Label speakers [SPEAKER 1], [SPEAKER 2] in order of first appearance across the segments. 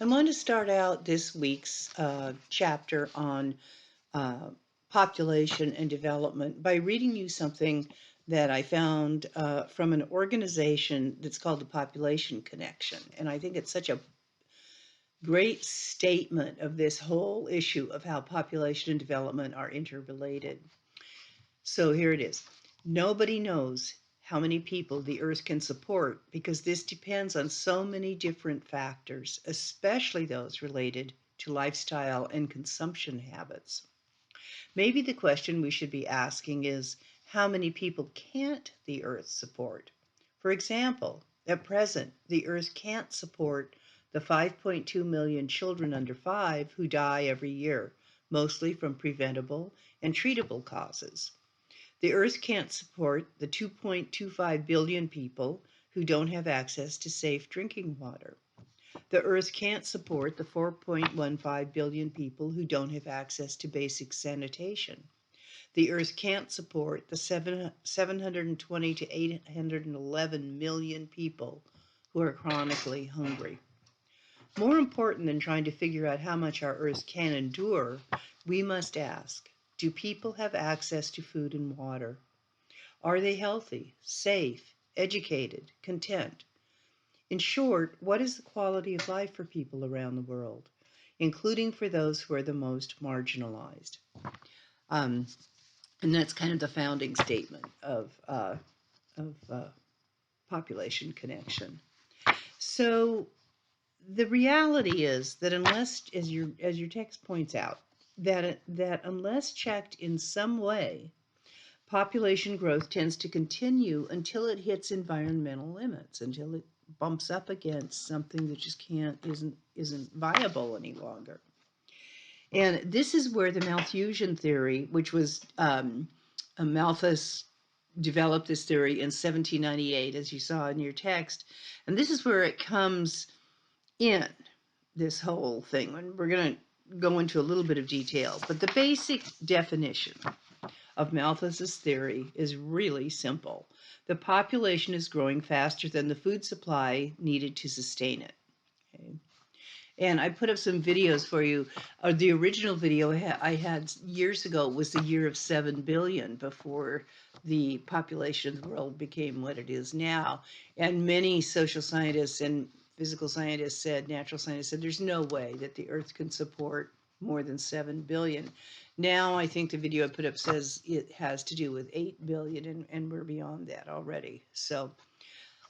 [SPEAKER 1] I want to start out this week's chapter on uh, population and development by reading you something that I found from an organization that's called the Population Connection. And I think it's such a great statement of this whole issue of how population and development are interrelated. So here it is. Nobody knows how many people the Earth can support because this depends on so many different factors, especially those related to lifestyle and consumption habits. Maybe the question we should be asking is how many people can't the Earth support? For example, at present, the Earth can't support the 5.2 million children under 5 who die every year, mostly from preventable and treatable causes. The Earth can't support the 2.25 billion people who don't have access to safe drinking water. The Earth can't support the 4.15 billion people who don't have access to basic sanitation. The Earth can't support the 720 to 811 million people who are chronically hungry. More important than trying to figure out how much our Earth can endure, we must ask, do people have access to food and water? Are they healthy, safe, educated, content? In short, what is the quality of life for people around the world, including for those who are the most marginalized? Um, and that's kind of the founding statement of population connection. So the reality is that unless, as your text points out, that unless checked in some way, population growth tends to continue until it hits environmental limits, until it bumps up against something that just can't isn't viable any longer. And this is where the Malthusian theory, which was Malthus developed this theory in 1798, as you saw in your text, and this is where it comes in, this whole thing. And we're going to go into a little bit of detail, but the basic definition of Malthus's theory is really simple. The population is growing faster than the food supply needed to sustain it. Okay? And I put up some videos for you. The original video I had years ago was the year of 7 billion before the population of the world became what it is now. And many social scientists and physical scientists said, natural scientists said, there's no way that the Earth can support more than 7 billion. Now I think the video I put up says it has to do with 8 billion, and we're beyond that already. So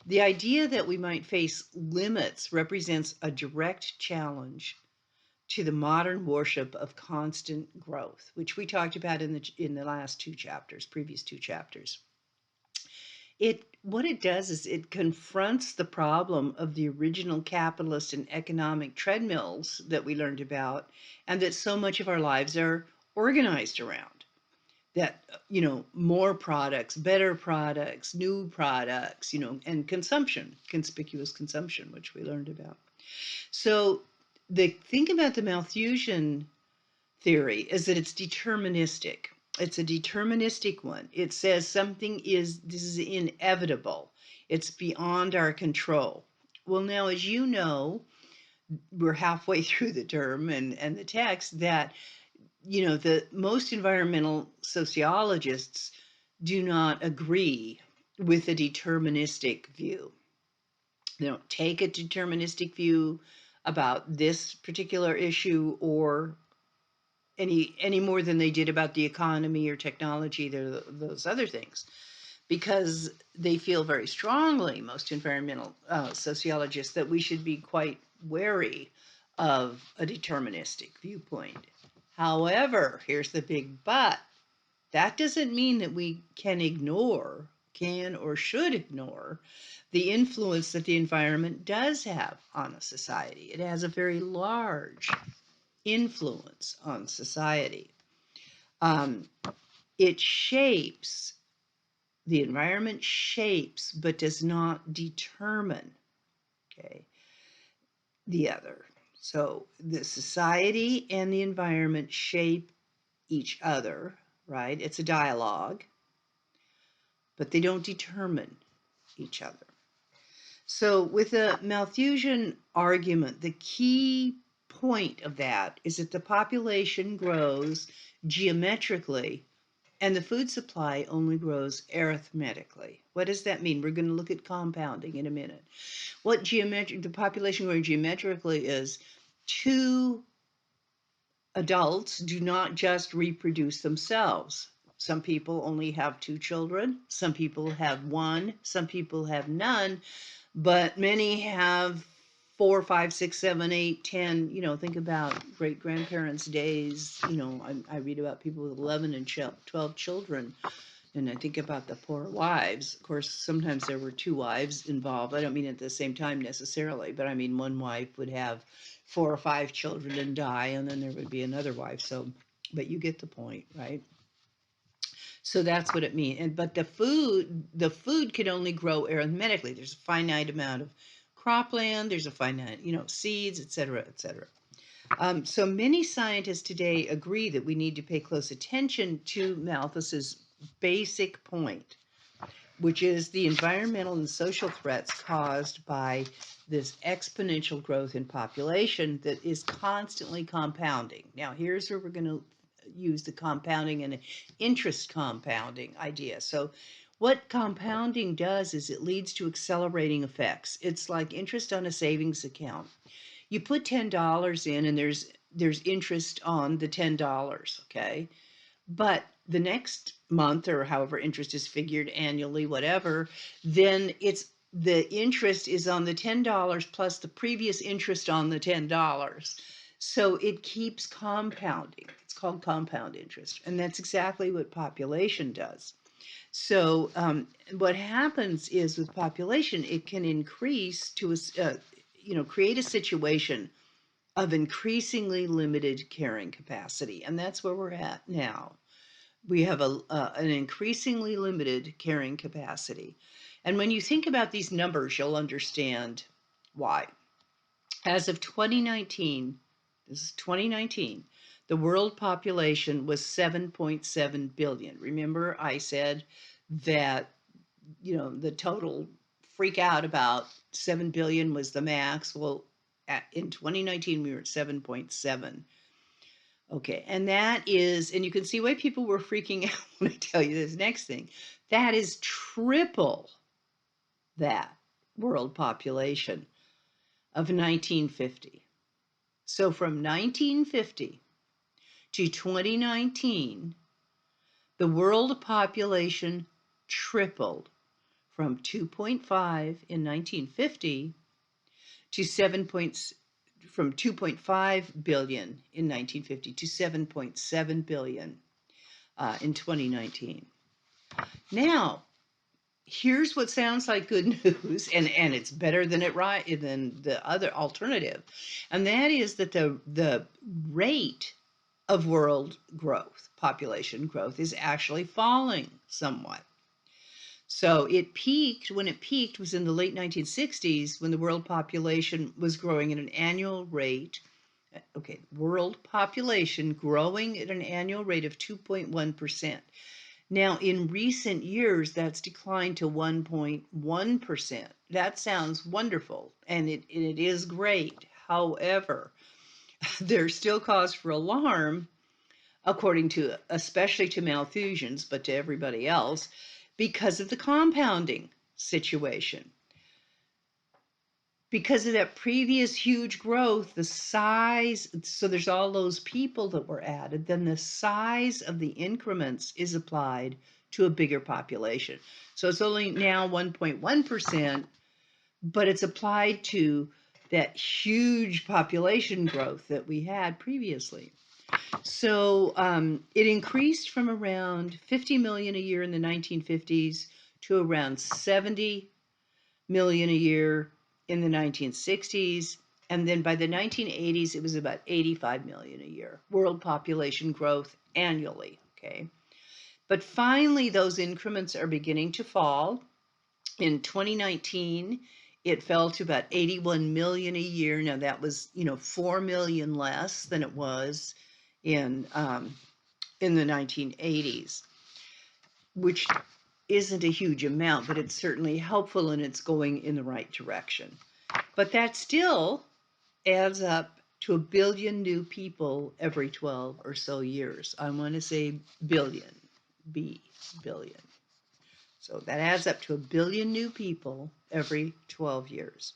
[SPEAKER 1] the idea that we might face limits represents a direct challenge to the modern worship of constant growth, which we talked about in the last two chapters, previous two chapters. What it does is it confronts the problem of the original capitalist and economic treadmills that we learned about, and that so much of our lives are organized around. That, more products, better products, new products, and consumption, conspicuous consumption, which we learned about. So the thing about the Malthusian theory is that it's deterministic. It's a deterministic one. It says this is inevitable. It's beyond our control. Well, now, as you know, we're halfway through the term and the text that the most environmental sociologists do not agree with a deterministic view. They don't take a deterministic view about this particular issue or any more than they did about the economy or technology, those other things, because they feel very strongly, most environmental sociologists, that we should be quite wary of a deterministic viewpoint. However, here's the big but. That doesn't mean that we can or should ignore the influence that the environment does have on a society. It has a very large influence on society. Um, the environment shapes, but does not determine, okay, the other. So the society and the environment shape each other, right? It's a dialogue, but they don't determine each other. So, with the Malthusian argument, the key point of that is that the population grows geometrically and the food supply only grows arithmetically. What does that mean? We're going to look at compounding in a minute. What the population growing geometrically is two adults do not just reproduce themselves. Some people only have two children, some people have one, some people have none, but many have four, five, six, seven, eight, 10. Think about great grandparents' days. I read about people with 11 and 12 children. And I think about the poor wives. Of course, sometimes there were two wives involved. I don't mean at the same time necessarily, but I mean one wife would have four or five children and die, and then there would be another wife. So, but you get the point, right? So that's what it means. But the food can only grow arithmetically. There's a finite amount of cropland. There's a finite, seeds, et cetera, et cetera. So many scientists today agree that we need to pay close attention to Malthus's basic point, which is the environmental and social threats caused by this exponential growth in population that is constantly compounding. Now, here's where we're going to use the compounding and interest compounding idea. So, what compounding does is it leads to accelerating effects. It's like interest on a savings account. You put $10 in, and there's interest on the $10, okay? But the next month, or however interest is figured annually, whatever, then the interest is on the $10 plus the previous interest on the $10. So it keeps compounding. It's called compound interest. And that's exactly what population does. So what happens is with population, it can increase to create a situation of increasingly limited carrying capacity. And that's where we're at now. We have an increasingly limited carrying capacity. And when you think about these numbers, you'll understand why. As of 2019, this is 2019, the world population was 7.7 billion. Remember, I said that, the total freak out about 7 billion was the max. Well, in 2019, we were at 7.7. Okay, and you can see why people were freaking out when I tell you this next thing. That is triple that world population of 1950. So from 1950 to 2019, the world population tripled from 2.5 in 1950 to from 2.5 billion in 1950 to 7.7 billion in 2019. Now, here's what sounds like good news, and it's better than than the other alternative, and that is that the rate of world growth, population growth, is actually falling somewhat. So when it peaked was in the late 1960s, when the world population was growing at an annual rate. Okay, world population growing at an annual rate of 2.1%. Now, in recent years, that's declined to 1.1%. That sounds wonderful, and it is great. However, there's still cause for alarm, especially to Malthusians, but to everybody else, because of the compounding situation. Because of that previous huge growth, the size, so there's all those people that were added, then the size of the increments is applied to a bigger population. So it's only now 1.1%, but it's applied to that huge population growth that we had previously. So it increased from around 50 million a year in the 1950s to around 70 million a year in the 1960s, and then by the 1980s, it was about 85 million a year, world population growth annually, okay? But finally, those increments are beginning to fall. In 2019, it fell to about 81 million a year. Now that was, 4 million less than it was in the 1980s, which isn't a huge amount, but it's certainly helpful and it's going in the right direction. But that still adds up to 1 billion new people every 12 or so years. I want to say billion, billion. So that adds up to 1 billion new people every 12 years.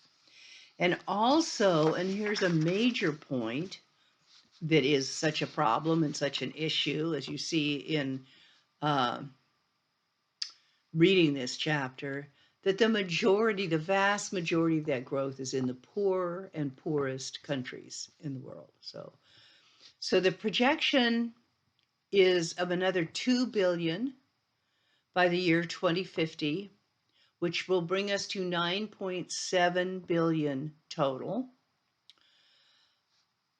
[SPEAKER 1] And also, and here's a major point that is such a problem and such an issue, as you see in uh, reading this chapter, that the vast majority of that growth is in the poor and poorest countries in the world. So the projection is of another 2 billion by the year 2050, which will bring us to 9.7 billion total.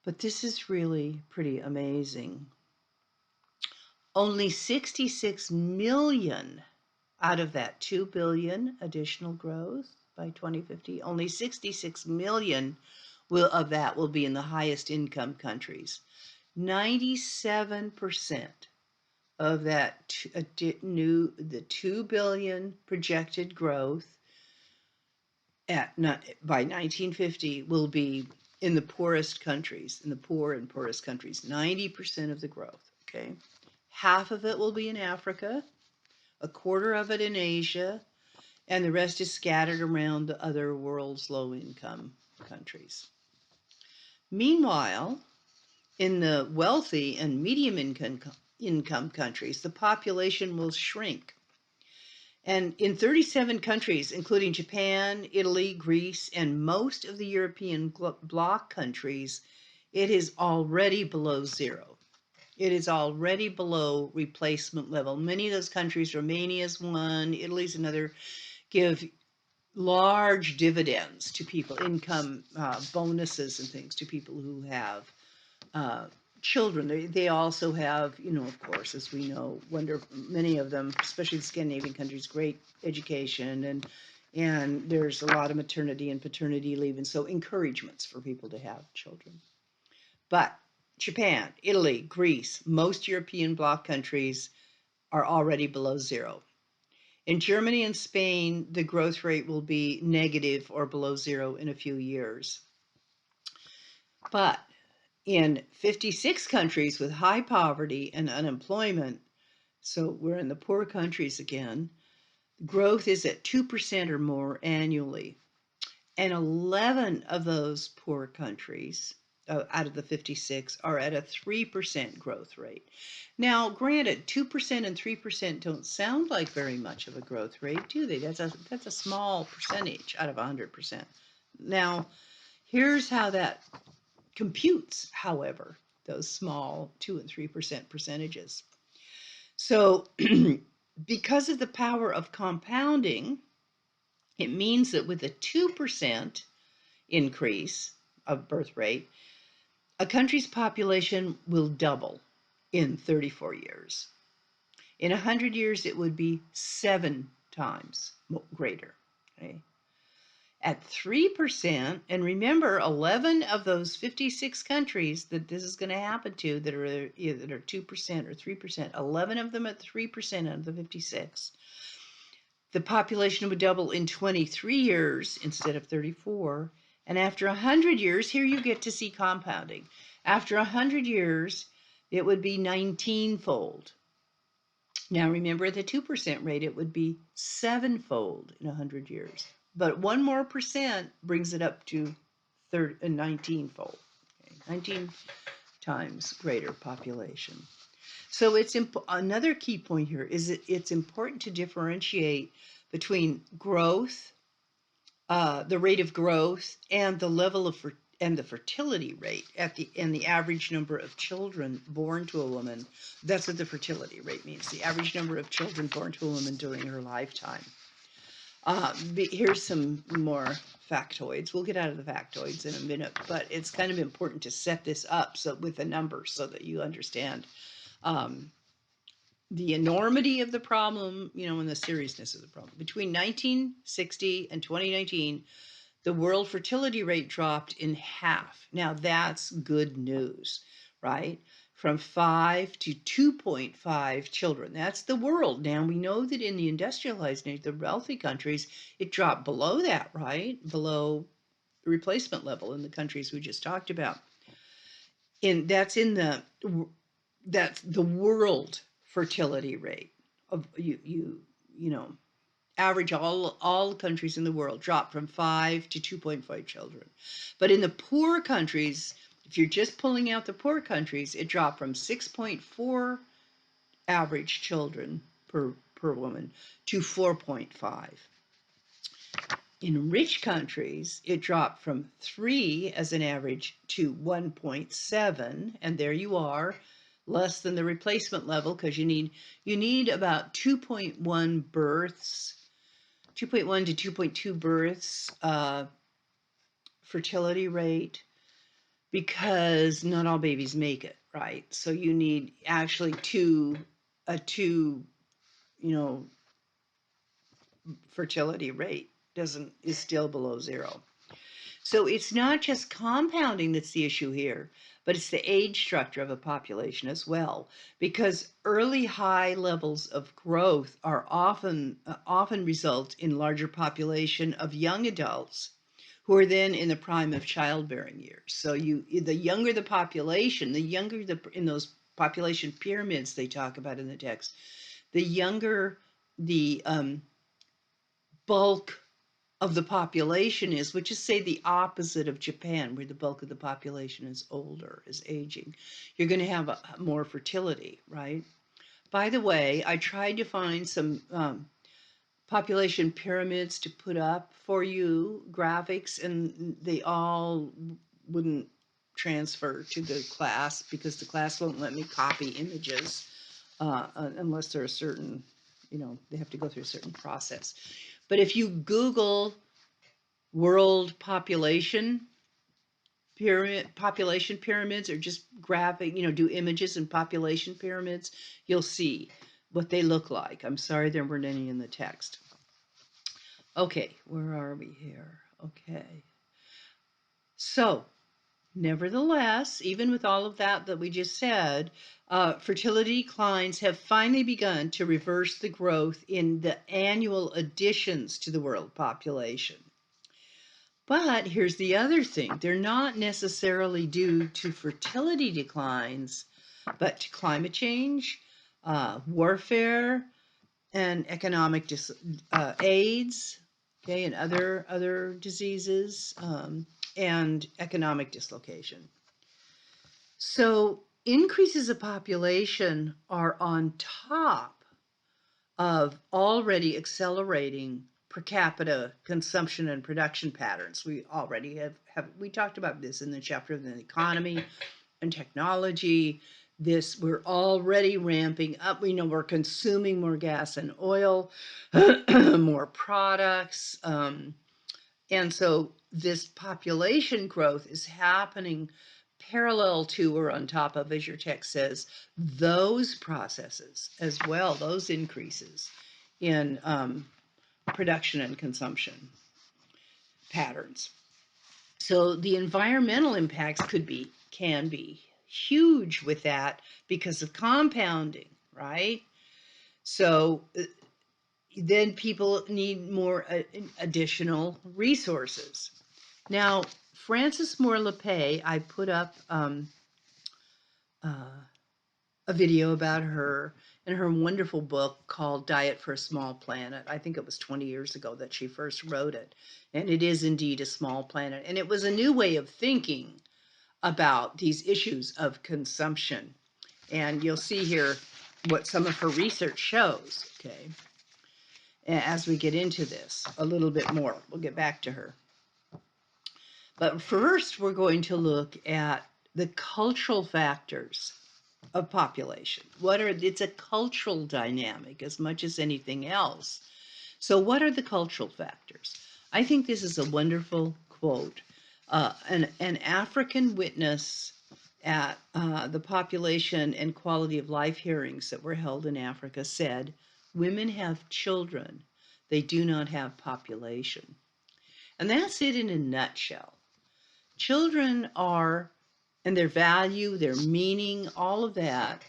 [SPEAKER 1] But this is really pretty amazing. Only 66 million out of that 2 billion additional growth by 2050, only 66 million of that will be in the highest income countries. 97% of that the 2 billion projected growth by 1950 will be in the poorest countries, in the poor and poorest countries. 90% of the growth, okay? Half of it will be in Africa, a quarter of it in Asia, and the rest is scattered around the other world's low-income countries. Meanwhile, in the wealthy and medium income countries, the population will shrink. And in 37 countries, including Japan, Italy, Greece, and most of the European bloc countries, it is already below zero. It is already below replacement level. Many of those countries, Romania's one, Italy's another, give large dividends to people, income bonuses and things to people who have children. They also have, of course, as we know, many of them, especially the Scandinavian countries, great education, and there's a lot of maternity and paternity leave, and so encouragements for people to have children. But Japan, Italy, Greece, most European bloc countries are already below zero. In Germany and Spain, the growth rate will be negative or below zero in a few years. But in 56 countries with high poverty and unemployment, so we're in the poor countries again, growth is at 2% or more annually. And 11 of those poor countries, out of the 56, are at a 3% growth rate. Now, granted, 2% and 3% don't sound like very much of a growth rate, do they? That's a small percentage out of 100%. Now, here's how that computes, however, those small 2 and 3% percentages. So, because of the power of compounding, it means that with a 2% increase of birth rate, a country's population will double in 34 years. In 100 years, it would be 7 times greater. Okay? At 3%, and remember, 11 of those 56 countries that this is going to happen to that are 2% or 3%, 11 of them at 3% out of the 56, the population would double in 23 years instead of 34. And after 100 years, here you get to see compounding. After 100 years, it would be 19-fold. Now remember, at the 2% rate, it would be 7-fold in 100 years. But 1 more percent brings it up to 19-fold. Okay? 19 times greater population. So another key point here is that it's important to differentiate between growth, the rate of growth, and the level of and the fertility rate and the average number of children born to a woman. That's what the fertility rate means, the average number of children born to a woman during her lifetime. Here's some more factoids. We'll get out of the factoids in a minute, but it's kind of important to set this up with the numbers so that you understand the enormity of the problem, and the seriousness of the problem. Between 1960 and 2019, the world fertility rate dropped in half. Now that's good news, right? from 5 to 2.5 children. That's the world. Now, we know that in the industrialized nations, the wealthy countries, it dropped below that, right? Below the replacement level in the countries we just talked about. And that's the world fertility rate of you know, average all countries in the world drop from 5 to 2.5 children. But in the poor countries, if you're just pulling out the poor countries, it dropped from 6.4 average children per woman to 4.5. In rich countries, it dropped from 3 as an average to 1.7, and there you are, less than the replacement level, because you need about 2.1 births, 2.1 to 2.2 births, fertility rate, because not all babies make it, right? So you need actually a two, fertility rate is still below 0. So it's not just compounding that's the issue here, but it's the age structure of a population as well, because early high levels of growth are often result in larger population of young adults who are then in the prime of childbearing years. So the younger the population, in those population pyramids they talk about in the text, the younger the bulk of the population is, which is, say, the opposite of Japan, where the bulk of the population is older, is aging. You're going to have more fertility, right? By the way, I tried to find some population pyramids to put up for you, graphics, and they all wouldn't transfer to the class because the class won't let me copy images unless they're a certain, they have to go through a certain process. But if you Google world population pyramids, or just graphic, do images and population pyramids, you'll see what they look like. I'm sorry there weren't any in the text. Okay, where are we here? Okay. So, nevertheless, even with all of that we just said, fertility declines have finally begun to reverse the growth in the annual additions to the world population. But here's the other thing. They're not necessarily due to fertility declines, but to climate change, warfare, and economic AIDS, okay, and other diseases, and economic dislocation. So increases of population are on top of already accelerating per capita consumption and production patterns. We already we talked about this in the chapter of the economy and technology. We're already ramping up. We know we're consuming more gas and oil, more products. And so this population growth is happening parallel to or on top of, as your text says, those processes as well, those increases in production and consumption patterns. So the environmental impacts can be huge with that because of compounding, right? So then people need more additional resources. Now, Frances Moore Lappé, I put up a video about her in her wonderful book called Diet for a Small Planet. I think it was 20 years ago that she first wrote it. And it is indeed a small planet. And it was a new way of thinking about these issues of consumption. And you'll see here what some of her research shows, okay, as we get into this a little bit more. We'll get back to her. But first, we're going to look at the cultural factors of population. It's a cultural dynamic as much as anything else. So what are the cultural factors? I think this is a wonderful quote. An African witness at the population and quality of life hearings that were held in Africa said, "Women have children, they do not have population." And that's it in a nutshell. Children are and their value, their meaning, all of that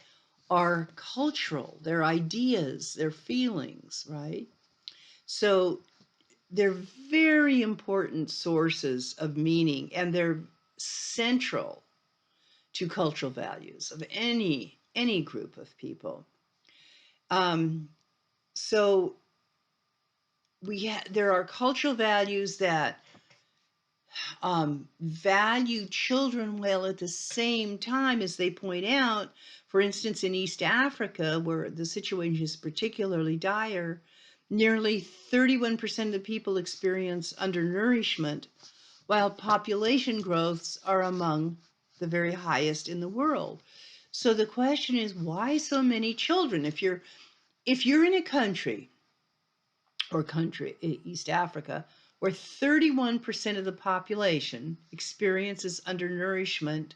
[SPEAKER 1] are cultural, their ideas, their feelings, right? So they're very important sources of meaning, and they're central to cultural values of any group of people. Um, so there are cultural values that value children, while at the same time, as they point out, for instance, in East Africa, where the situation is particularly dire, nearly 31% of the people experience undernourishment, while population growths are among the very highest in the world. So the question is, why so many children? If you're in a country, East Africa, where 31% of the population experiences undernourishment,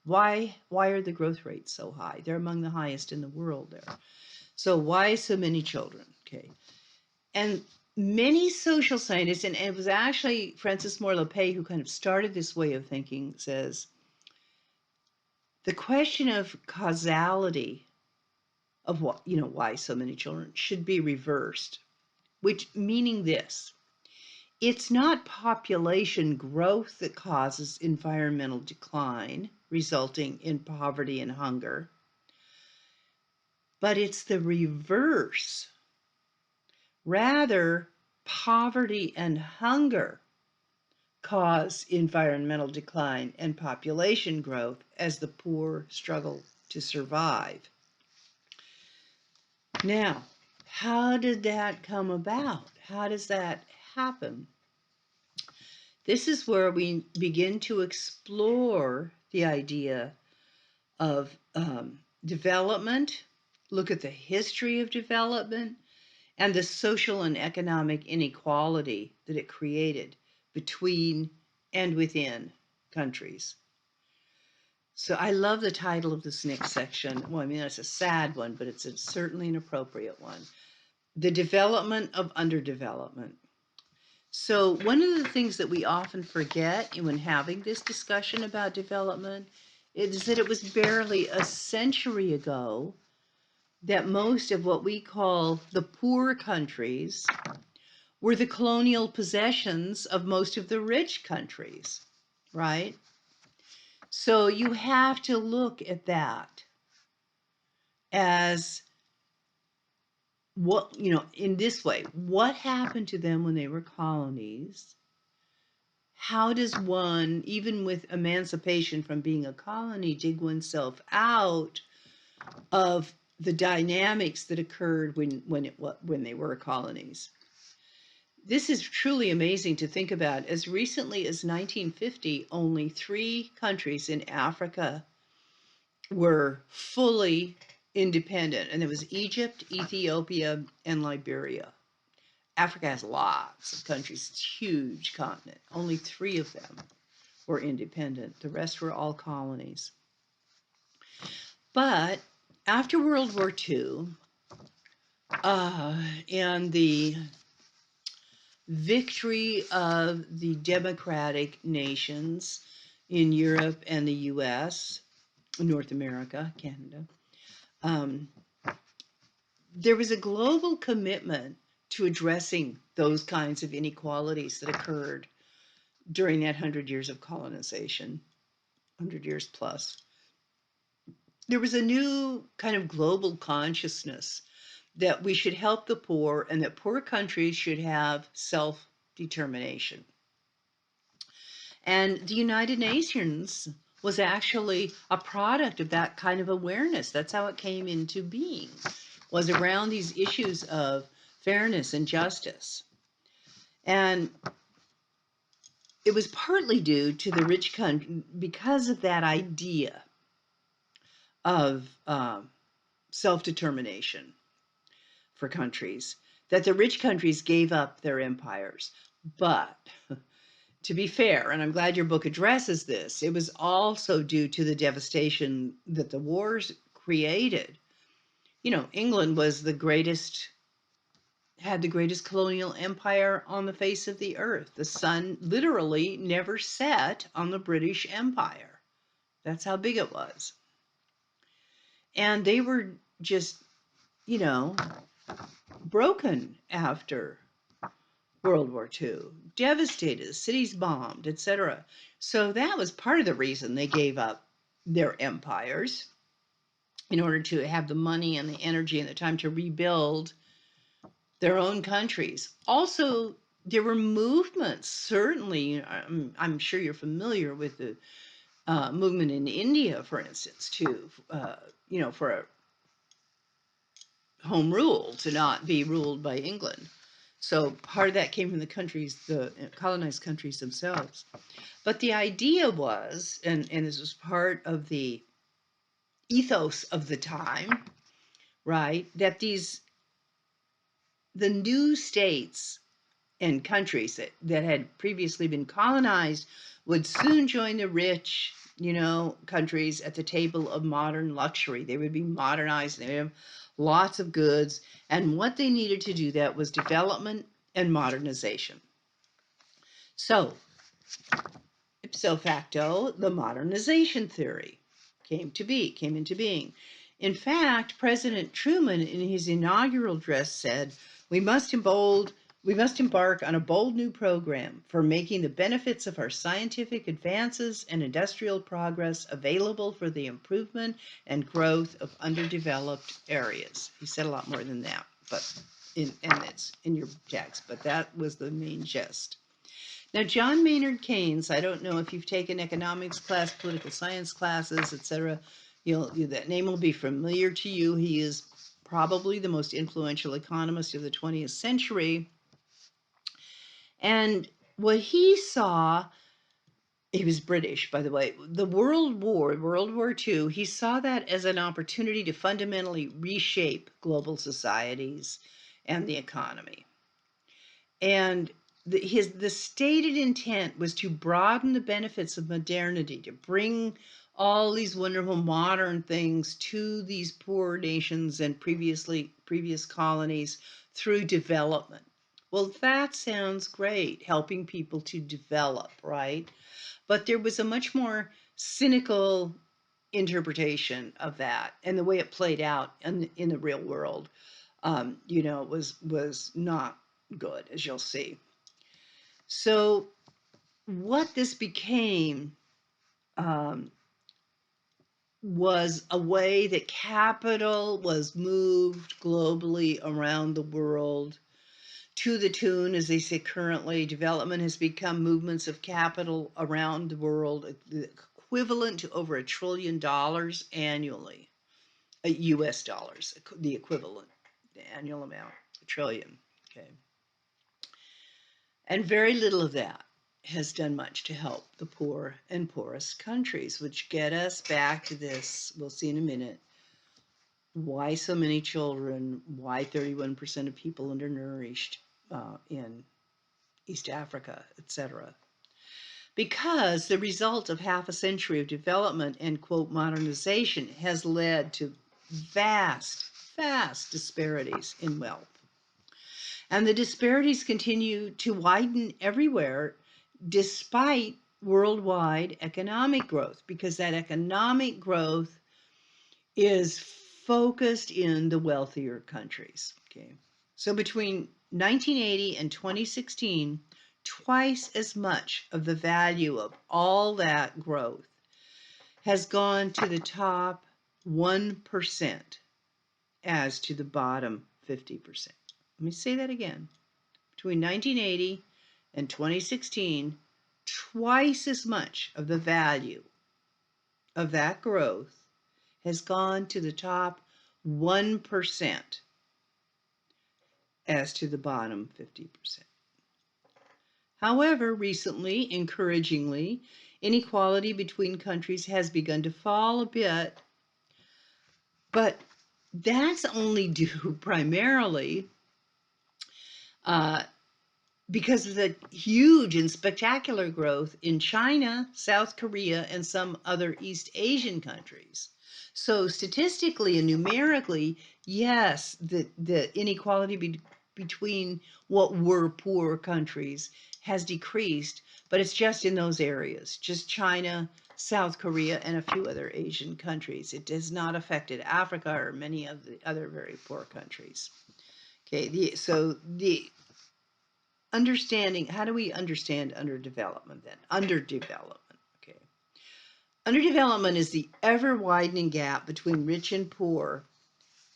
[SPEAKER 1] why are the growth rates so high? They're among the highest in the world there. So why so many children? Okay. And many social scientists, and it was actually Francis Moore Lappé who kind of started this way of thinking, says the question of causality of why so many children should be reversed, which meaning this: it's not population growth that causes environmental decline, resulting in poverty and hunger, but it's the reverse. Rather, poverty and hunger cause environmental decline and population growth as the poor struggle to survive. Now, how did that come about? How does that happen? This is where we begin to explore the idea of development, look at the history of development, and the social and economic inequality that it created between and within countries. So I love the title of this next section. Well, I mean, it's a sad one, but it's certainly an appropriate one. The development of underdevelopment. So one of the things that we often forget when having this discussion about development is that it was barely a century ago that most of what we call the poor countries were the colonial possessions of most of the rich countries, right? So you have to look at that as what, in this way, what happened to them when they were colonies? How does one, even with emancipation from being a colony, dig oneself out of the dynamics that occurred when they were colonies? This is truly amazing to think about. As recently as 1950, only 3 countries in Africa were fully independent, and it was Egypt, Ethiopia, and Liberia. Africa has lots of countries, it's a huge continent. Only 3 of them were independent. The rest were all colonies. But after World War II, and the victory of the democratic nations in Europe and the US, North America, Canada, there was a global commitment to addressing those kinds of inequalities that occurred during that 100 years of colonization, 100 years plus. There was a new kind of global consciousness that we should help the poor and that poor countries should have self-determination. And the United Nations was actually a product of that kind of awareness. That's how it came into being, was around these issues of fairness and justice. And it was partly due to the rich country, because of that idea of self-determination for countries, that the rich countries gave up their empires. But to be fair, and I'm glad your book addresses this, it was also due to the devastation that the wars created. England was had the greatest colonial empire on the face of the earth. The sun literally never set on the British Empire, That's how big it was. And they were just, you know, broken after World War II, devastated, cities bombed, etc. So that was part of the reason they gave up their empires in order to have the money and the energy and the time to rebuild their own countries. Also, there were movements, certainly, I'm sure you're familiar with the movement in India, for instance, for home rule, to not be ruled by England. So part of that came from the countries, the colonized countries themselves. But the idea was, and this was part of the ethos of the time, right, that the new states and countries that had previously been colonized would soon join the rich, countries at the table of modern luxury. They would be modernized, they would have lots of goods, and what they needed to do that was development and modernization. So, ipso facto, the modernization theory came into being. In fact, President Truman, in his inaugural address, said, we must embark on a bold new program for making the benefits of our scientific advances and industrial progress available for the improvement and growth of underdeveloped areas. He said a lot more than that, and it's in your text, but that was the main gist. Now, John Maynard Keynes, I don't know if you've taken economics class, political science classes, etc. That name will be familiar to you. He is probably the most influential economist of the 20th century. And what he saw, he was British, by the way, World War II, he saw that as an opportunity to fundamentally reshape global societies and the economy. And the stated intent was to broaden the benefits of modernity, to bring all these wonderful modern things to these poor nations and previous colonies through development. Well, that sounds great, helping people to develop, right? But there was a much more cynical interpretation of that, and the way it played out in the real world, was not good, as you'll see. So what this became was a way that capital was moved globally around the world to the tune, as they say currently, development has become movements of capital around the world, equivalent to over $1 trillion annually, US dollars, the equivalent, the annual amount, a trillion, okay. And very little of that has done much to help the poor and poorest countries, which get us back to this, we'll see in a minute, why so many children, why 31% of people undernourished in East Africa, etc. Because the result of half a century of development and, quote, modernization has led to vast disparities in wealth. And the disparities continue to widen everywhere despite worldwide economic growth, because that economic growth is focused in the wealthier countries. Okay. So between 1980 and 2016, twice as much of the value of all that growth has gone to the top 1% as to the bottom 50%. Let me say that again. Between 1980 and 2016, twice as much of the value of that growth has gone to the top 1% as to the bottom 50%. However, recently, encouragingly, inequality between countries has begun to fall a bit, but that's only due primarily because of the huge and spectacular growth in China, South Korea, and some other East Asian countries. So statistically and numerically, yes, the inequality between what were poor countries has decreased, but it's just in those areas, just China, South Korea, and a few other Asian countries. It has not affected Africa or many of the other very poor countries. Okay, so the understanding, how do we understand underdevelopment then? Underdevelopment, okay. Underdevelopment is the ever widening gap between rich and poor,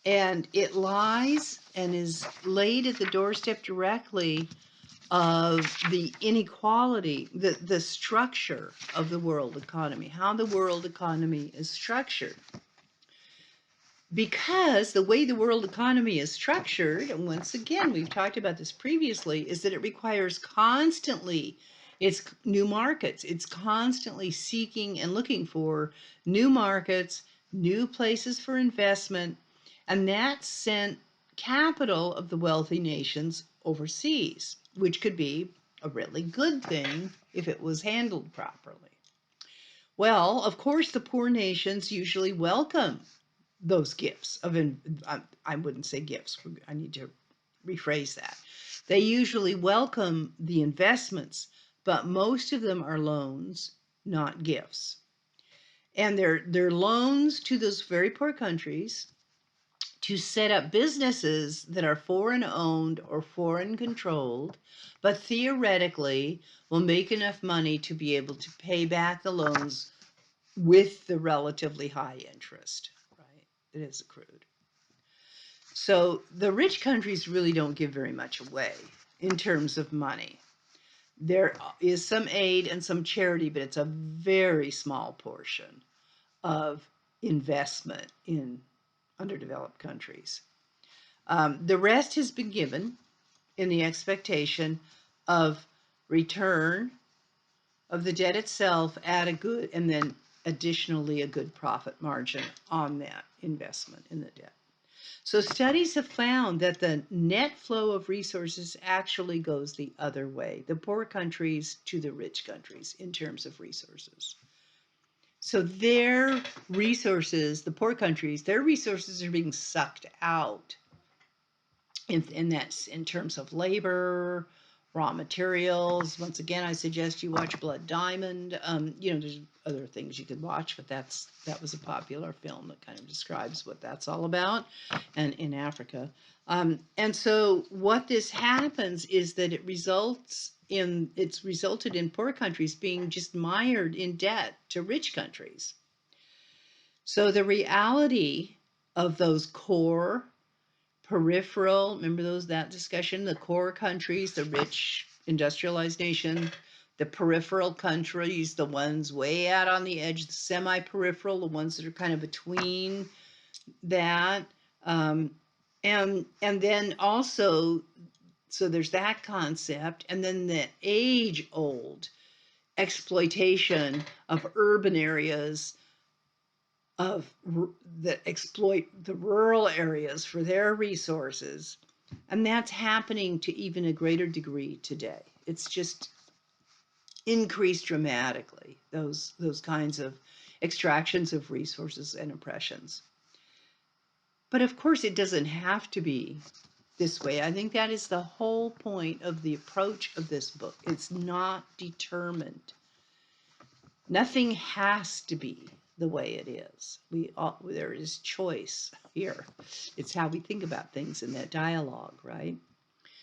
[SPEAKER 1] and it lies and is laid at the doorstep directly of the inequality, the structure of the world economy, how the world economy is structured. Because the way the world economy is structured, and once again, we've talked about this previously, is that it requires constantly it's new markets. It's constantly seeking and looking for new markets, new places for investment, and that sent capital of the wealthy nations overseas, which could be a really good thing if it was handled properly. Well, of course, the poor nations usually welcome those gifts of, I wouldn't say gifts, I need to rephrase that. They usually welcome the investments, but most of them are loans, not gifts. And they're loans to those very poor countries to set up businesses that are foreign owned or foreign controlled, but theoretically will make enough money to be able to pay back the loans with the relatively high interest, right, that is accrued. So the rich countries really don't give very much away in terms of money. There is some aid and some charity, but it's a very small portion of investment in underdeveloped countries. The rest has been given in the expectation of return of the debt itself at a good, and then additionally a good profit margin on that investment in the debt. So studies have found that the net flow of resources actually goes the other way, the poor countries to the rich countries in terms of resources. So their resources, the poor countries, their resources are being sucked out. And that's in terms of labor, raw materials. Once again, I suggest you watch Blood Diamond. There's other things you could watch, but that was a popular film that kind of describes what that's all about, and in Africa. And so what this happens is that it's resulted in poor countries being just mired in debt to rich countries. So the reality of those core peripheral, remember that discussion, the core countries, the rich industrialized nation, the peripheral countries, the ones way out on the edge, the semi-peripheral, the ones that are kind of between that, and then also, so there's that concept, and then the age-old exploitation of urban areas that exploit the rural areas for their resources, and that's happening to even a greater degree today. It's just increased dramatically, those kinds of extractions of resources and oppressions. But of course, it doesn't have to be this way. I think that is the whole point of the approach of this book. It's not determined. Nothing has to be the way it is. There is choice here. It's how we think about things in that dialogue, right?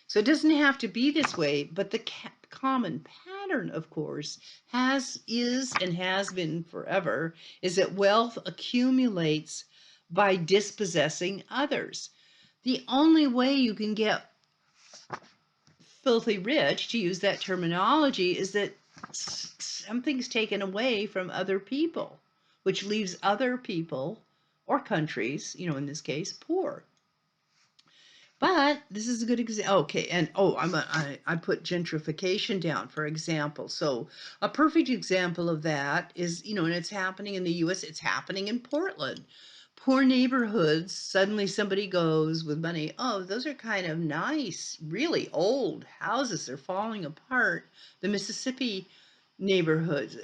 [SPEAKER 1] So it doesn't have to be this way, but the common pattern, of course, is and has been forever, is that wealth accumulates by dispossessing others. The only way you can get filthy rich, to use that terminology, is that something's taken away from other people, which leaves other people or countries, in this case, poor. But this is a good example. Okay, and I put gentrification down, for example. So a perfect example of that is, and it's happening in the U.S., it's happening in Portland. Poor neighborhoods, suddenly somebody goes with money, oh, those are kind of nice, really old houses, they're falling apart. The Mississippi neighborhood,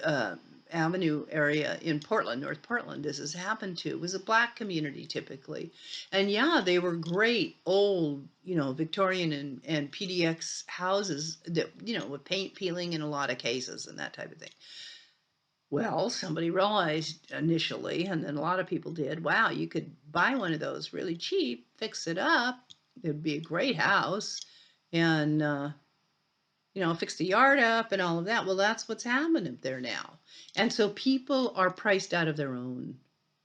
[SPEAKER 1] Avenue area in Portland, North Portland, this has happened to, was a Black community typically. And yeah, they were great old, Victorian and PDX houses that, with paint peeling in a lot of cases and that type of thing. Well, somebody realized initially, and then a lot of people did, wow, you could buy one of those really cheap, fix it up. It'd be a great house, and fix the yard up and all of that. Well, that's what's happening there now. And so people are priced out of their own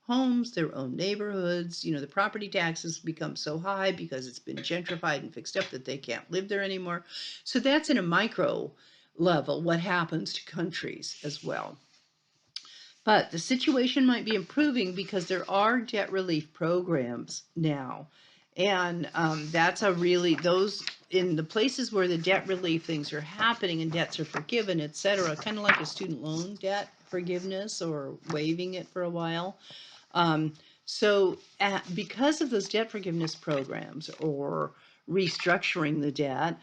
[SPEAKER 1] homes, their own neighborhoods. The property taxes become so high because it's been gentrified and fixed up that they can't live there anymore. So that's in a micro level what happens to countries as well. But the situation might be improving because there are debt relief programs now. And that's a really, those in the places where the debt relief things are happening and debts are forgiven, et cetera, kind of like a student loan debt forgiveness or waiving it for a while. Um, because of those debt forgiveness programs or restructuring the debt,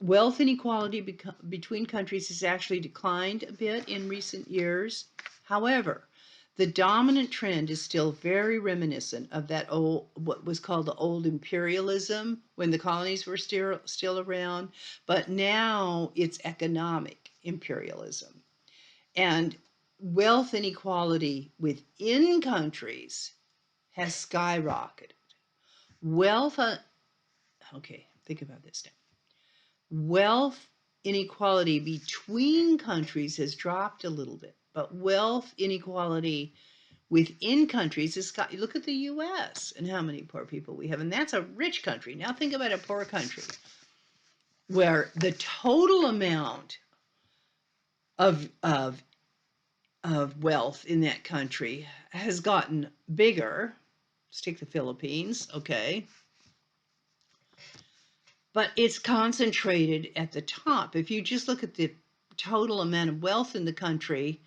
[SPEAKER 1] wealth inequality between countries has actually declined a bit in recent years. However, the dominant trend is still very reminiscent of that old, what was called the old imperialism when the colonies were still around, but now it's economic imperialism. And wealth inequality within countries has skyrocketed. Wealth, okay, think about this now. Wealth inequality between countries has dropped a little bit, but wealth inequality within countries is got. Look at the U.S. and how many poor people we have, and that's a rich country. Now think about a poor country where the total amount of wealth in that country has gotten bigger. Let's take the Philippines, okay? But it's concentrated at the top. If you just look at the total amount of wealth in the country,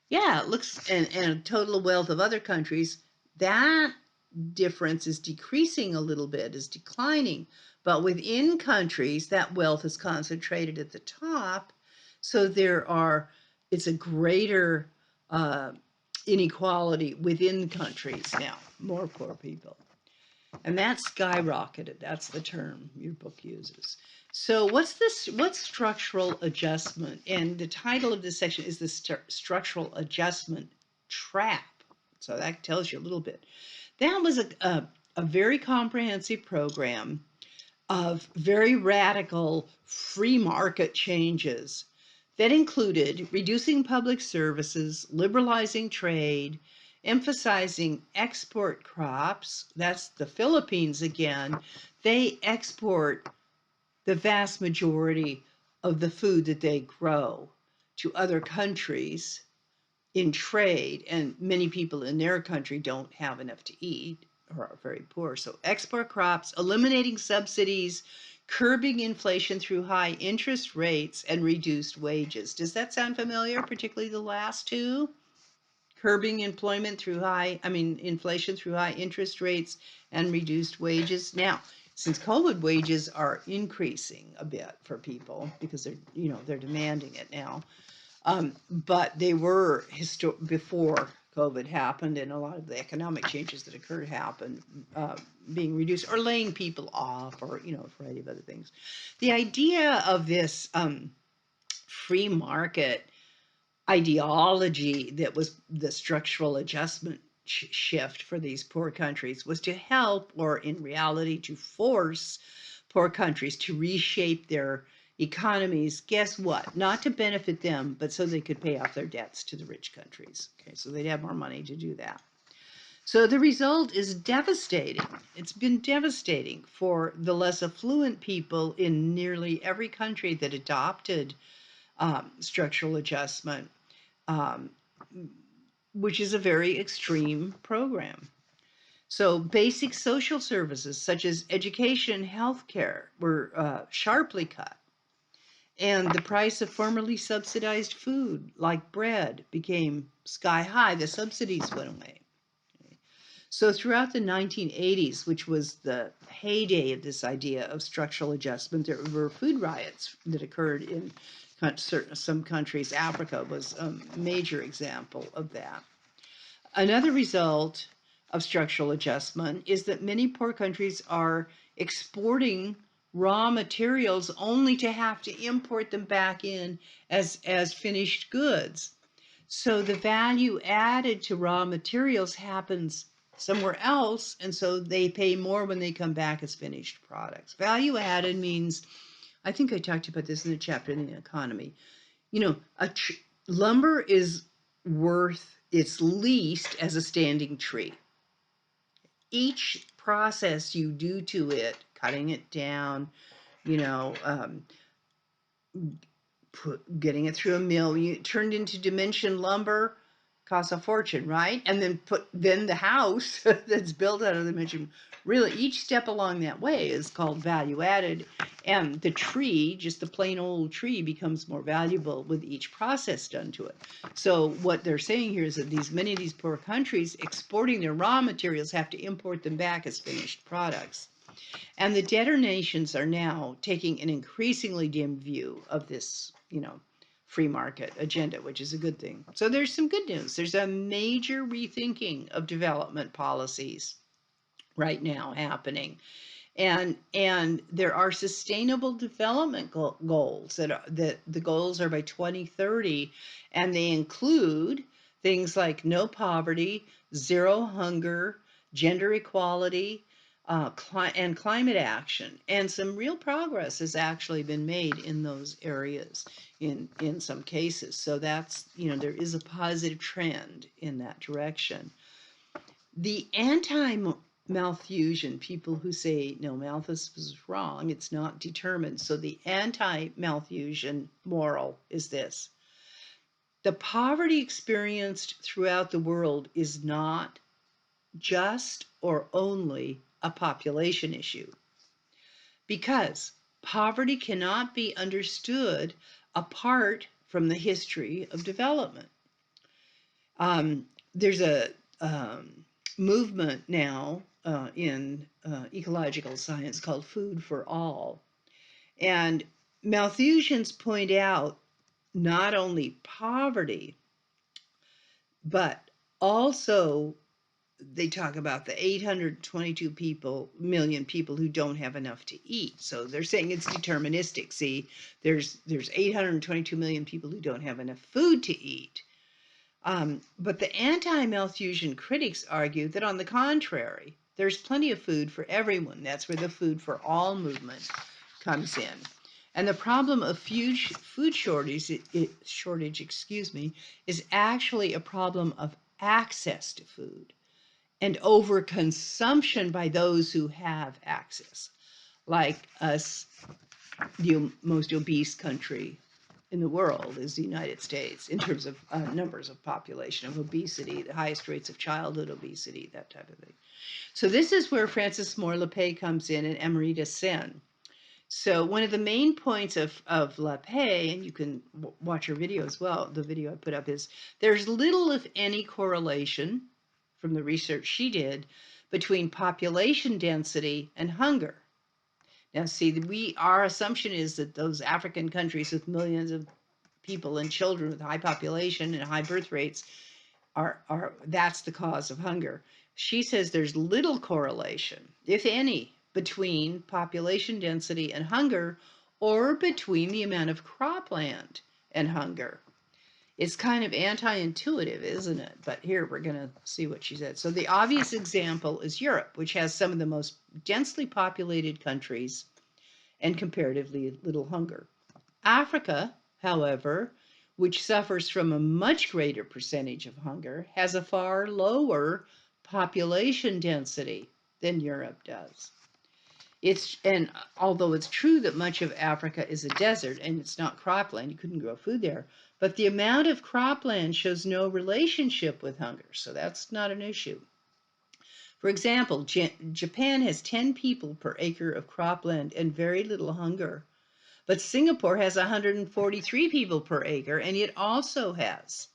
[SPEAKER 1] yeah, it looks, and total wealth of other countries, that difference is decreasing a little bit, is declining. But within countries, that wealth is concentrated at the top. So it's a greater inequality within countries now, more poor people. And that's skyrocketed. That's the term your book uses. So what's structural adjustment? And the title of this section is the structural adjustment trap. So that tells you a little bit. That was a very comprehensive program of very radical free market changes that included reducing public services, liberalizing trade, emphasizing export crops. That's the Philippines again. They export the vast majority of the food that they grow to other countries in trade, and many people in their country don't have enough to eat or are very poor. So export crops, eliminating subsidies, curbing inflation through high interest rates and reduced wages. Does that sound familiar, particularly the last two? Curbing inflation through high interest rates and reduced wages. Now, since COVID, wages are increasing a bit for people because they're demanding it now. But they were before COVID happened, and a lot of the economic changes that occurred happened, being reduced or laying people off, or a variety of other things. The idea of this free market ideology that was the structural adjustment shift for these poor countries was to help, or in reality to force, poor countries to reshape their economies. Guess what? Not to benefit them, but so they could pay off their debts to the rich countries. Okay, so they'd have more money to do that. So the result is devastating. It's been devastating for the less affluent people in nearly every country that adopted structural adjustment, um, which is a very extreme program. So basic social services such as education and healthcare were sharply cut. And the price of formerly subsidized food, like bread, became sky high. The subsidies went away. So throughout the 1980s, which was the heyday of this idea of structural adjustment, there were food riots that occurred in some countries. Africa was a major example of that. Another result of structural adjustment is that many poor countries are exporting raw materials only to have to import them back in as finished goods. So the value added to raw materials happens somewhere else, and so they pay more when they come back as finished products. Value added means, I think I talked about this in the chapter in the economy. You know, lumber is worth its least as a standing tree. Each process you do to it, cutting it down, you know, getting it through a mill, you turned into dimension lumber, costs a fortune, right? And then the house that's built out of dimension, really each step along that way is called value added, and the tree, just the plain old tree, becomes more valuable with each process done to it. So what they're saying here is that many of these poor countries exporting their raw materials have to import them back as finished products. And the debtor nations are now taking an increasingly dim view of this, free market agenda, which is a good thing. So there's some good news. There's a major rethinking of development policies right now happening. And there are sustainable development goals that the goals are by 2030, and they include things like no poverty, zero hunger, gender equality, and climate action. And some real progress has actually been made in those areas in some cases. So that's, there is a positive trend in that direction. The anti-Malthusian people who say, no, Malthus was wrong, it's not determined. So the anti-Malthusian moral is this: the poverty experienced throughout the world is not just or only a population issue, because poverty cannot be understood apart from the history of development. There's a movement now in ecological science called Food for All. And Malthusians point out not only poverty, but also they talk about the 822 million people who don't have enough to eat. So they're saying it's deterministic. See, there's 822 million people who don't have enough food to eat. But the anti-Malthusian critics argue that, on the contrary, there's plenty of food for everyone. That's where the Food for All movement comes in. And the problem of food shortage, is actually a problem of access to food and overconsumption by those who have access, like us. The most obese country in the world is the United States in terms of numbers of population, of obesity, the highest rates of childhood obesity, that type of thing. So this is where Francis Moore Lappé comes in, and Emerita Sen. So one of the main points of Lappé, and you can watch her video as well, the video I put up, is there's little, if any, correlation from the research she did between population density and hunger. Now, see, our assumption is that those African countries with millions of people and children with high population and high birth rates that's the cause of hunger. She says there's little correlation, if any, between population density and hunger, or between the amount of cropland and hunger. It's kind of anti-intuitive, isn't it? But here we're going to see what she said. So the obvious example is Europe, which has some of the most densely populated countries and comparatively little hunger. Africa, however, which suffers from a much greater percentage of hunger, has a far lower population density than Europe does. And although it's true that much of Africa is a desert and it's not cropland, you couldn't grow food there, but the amount of cropland shows no relationship with hunger, so that's not an issue. For example, Japan has 10 people per acre of cropland and very little hunger, but Singapore has 143 people per acre, and it also has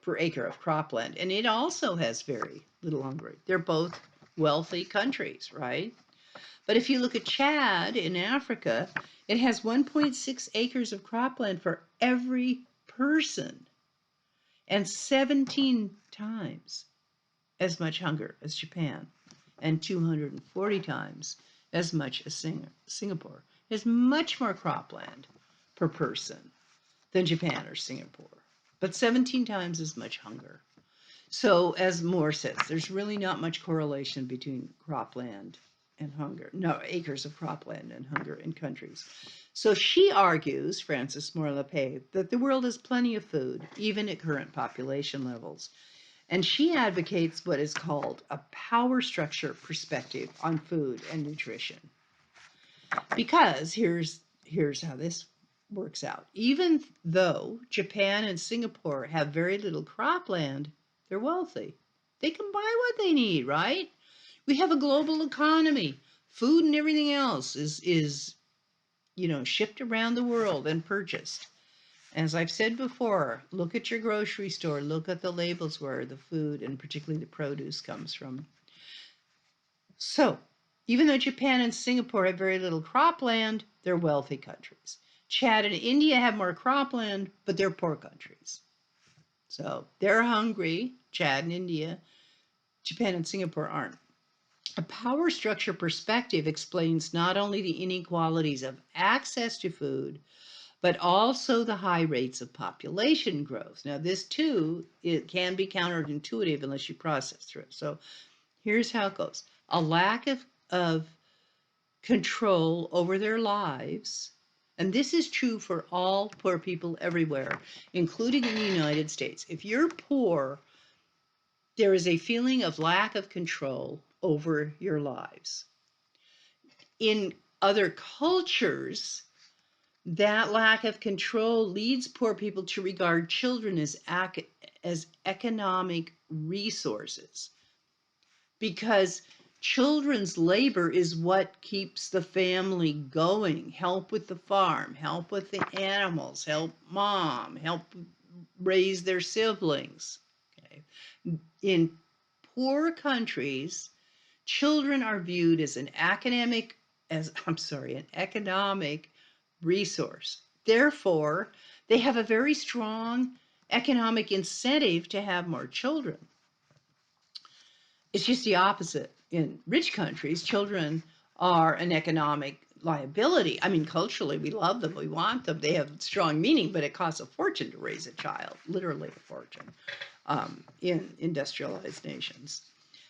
[SPEAKER 1] per acre of cropland, and it also has very little hunger. They're both wealthy countries, right? But if you look at Chad in Africa, it has 1.6 acres of cropland for every person and 17 times as much hunger as Japan and 240 times as much as Singapore. It has much more cropland per person than Japan or Singapore. but 17 times as much hunger. So, as Moore says, there's really not much correlation between cropland and hunger. No, acres of cropland and hunger in countries. So she argues, Frances Moore Lappé, that the world has plenty of food, even at current population levels. And she advocates what is called a power structure perspective on food and nutrition. Because here's how this works out. Even though Japan and Singapore have very little cropland, they're wealthy. They can buy what they need, right? We have a global economy. Food and everything else is shipped around the world and purchased. As I've said before, look at your grocery store, look at the labels where the food and particularly the produce comes from. So, even though Japan and Singapore have very little cropland, they're wealthy countries. Chad and India have more cropland, but they're poor countries. So, they're hungry, Chad and India. Japan and Singapore aren't. A power structure perspective explains not only the inequalities of access to food, but also the high rates of population growth. Now, this too, it can be counterintuitive unless you process through it. So here's how it goes. A lack of control over their lives, and this is true for all poor people everywhere, including in the United States. If you're poor, there is a feeling of lack of control over your lives. In other cultures, that lack of control leads poor people to regard children as economic resources, because children's labor is what keeps the family going. Help with the farm, help with the animals, help mom, help raise their siblings. Okay. In poor countries, children are viewed as an economic resource. Therefore, they have a very strong economic incentive to have more children. It's just the opposite. In rich countries, children are an economic liability. I mean, culturally, we love them, we want them, they have strong meaning, but it costs a fortune to raise a child, literally a fortune, in industrialized nations.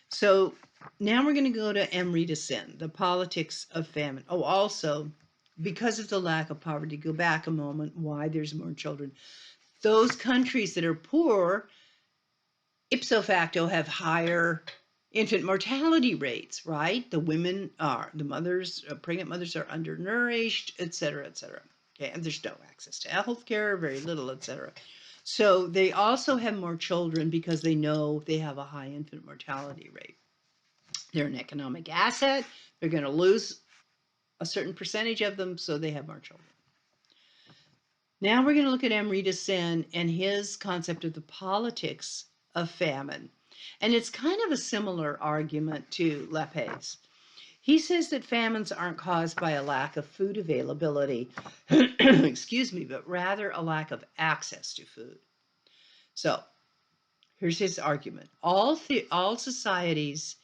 [SPEAKER 1] So now we're going to go to Amrita Sen, The Politics of Famine. Oh, also, because of the lack of poverty, go back a moment, why there's more children. Those countries that are poor, ipso facto, have higher infant mortality rates, right? The mothers, pregnant mothers are undernourished, et cetera, et cetera. Okay, and there's no access to health care, very little, et cetera. So they also have more children because they know they have a high infant mortality rate. They're an economic asset. They're going to lose a certain percentage of them, so they have more children. Now we're going to look at Amrita Sen and his concept of the politics of famine. And it's kind of a similar argument to Lappé's. He says that famines aren't caused by a lack of food availability, excuse me, but rather a lack of access to food. So here's his argument. All societies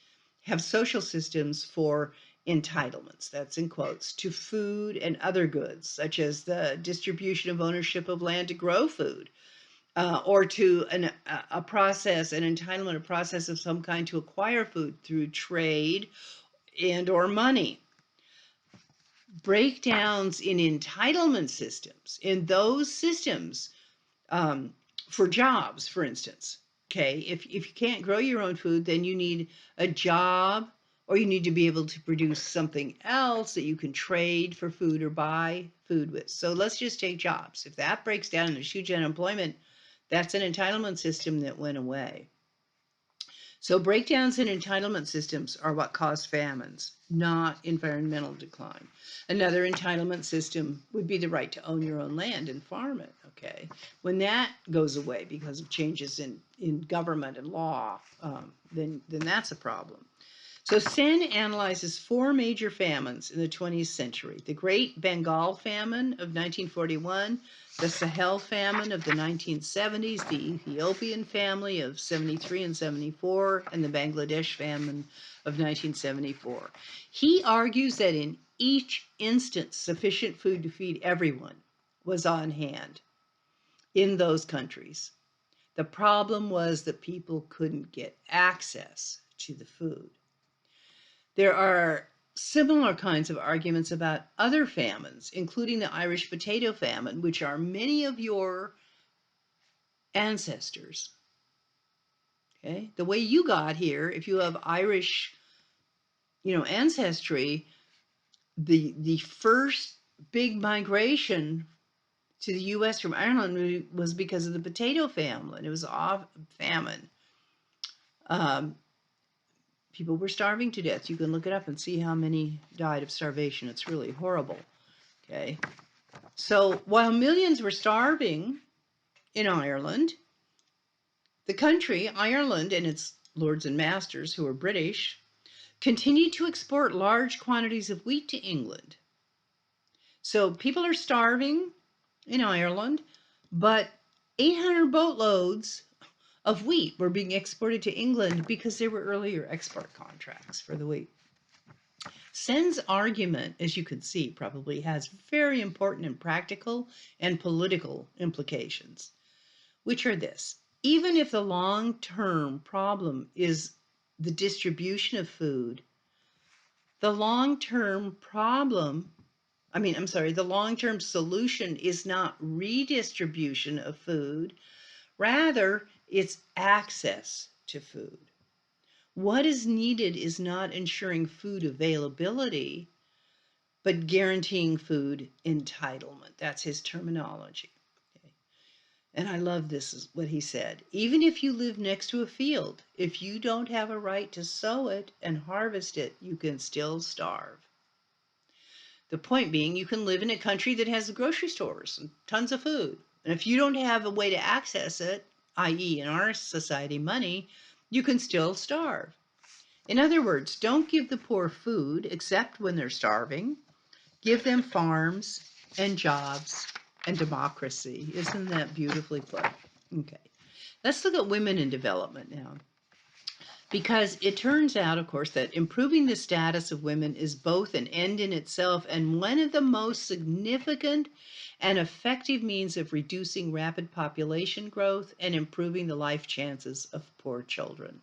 [SPEAKER 1] have social systems for entitlements, that's in quotes, to food and other goods, such as the distribution of ownership of land to grow food, or to a process, an entitlement, a process of some kind to acquire food through trade and or money. Breakdowns in entitlement systems, in those systems, for jobs, for instance. Okay, if you can't grow your own food, then you need a job, or you need to be able to produce something else that you can trade for food or buy food with. So let's just take jobs. If that breaks down and there's huge unemployment, that's an entitlement system that went away. So breakdowns in entitlement systems are what cause famines, not environmental decline. Another entitlement system would be the right to own your own land and farm it, okay? When that goes away because of changes in government and law, then that's a problem. So Sen analyzes four major famines in the 20th century: the Great Bengal Famine of 1941, the Sahel Famine of the 1970s, the Ethiopian famine of 73 and 74, and the Bangladesh Famine of 1974. He argues that in each instance, sufficient food to feed everyone was on hand. in those countries. The problem was that people couldn't get access to the food. There are similar kinds of arguments about other famines, including the Irish potato famine, which are many of your ancestors. Okay, the way you got here, if you have Irish, ancestry, the first big migration to the U.S. from Ireland was because of the potato famine. It was off famine. Um, People were starving to death. You can look it up and see how many died of starvation. It's really horrible. Okay. So while millions were starving in Ireland, the country, Ireland, and its lords and masters, who were British, continued to export large quantities of wheat to England. So people are starving in Ireland, but 800 boatloads of wheat were being exported to England because there were earlier export contracts for the wheat. Sen's argument, as you can see, probably has very important and practical and political implications, which are this. Even if the long-term problem is the distribution of food, the long-term solution is not redistribution of food, rather it's access to food. What is needed is not ensuring food availability, but guaranteeing food entitlement. That's his terminology. Okay. And I love this, is what he said. Even if you live next to a field, if you don't have a right to sow it and harvest it, you can still starve. The point being, you can live in a country that has grocery stores and tons of food. And if you don't have a way to access it, i.e. in our society, money, you can still starve. In other words, don't give the poor food except when they're starving. Give them farms and jobs and democracy. Isn't that beautifully put? Okay. Let's look at women in development now. Because it turns out, of course, that improving the status of women is both an end in itself and one of the most significant and effective means of reducing rapid population growth and improving the life chances of poor children.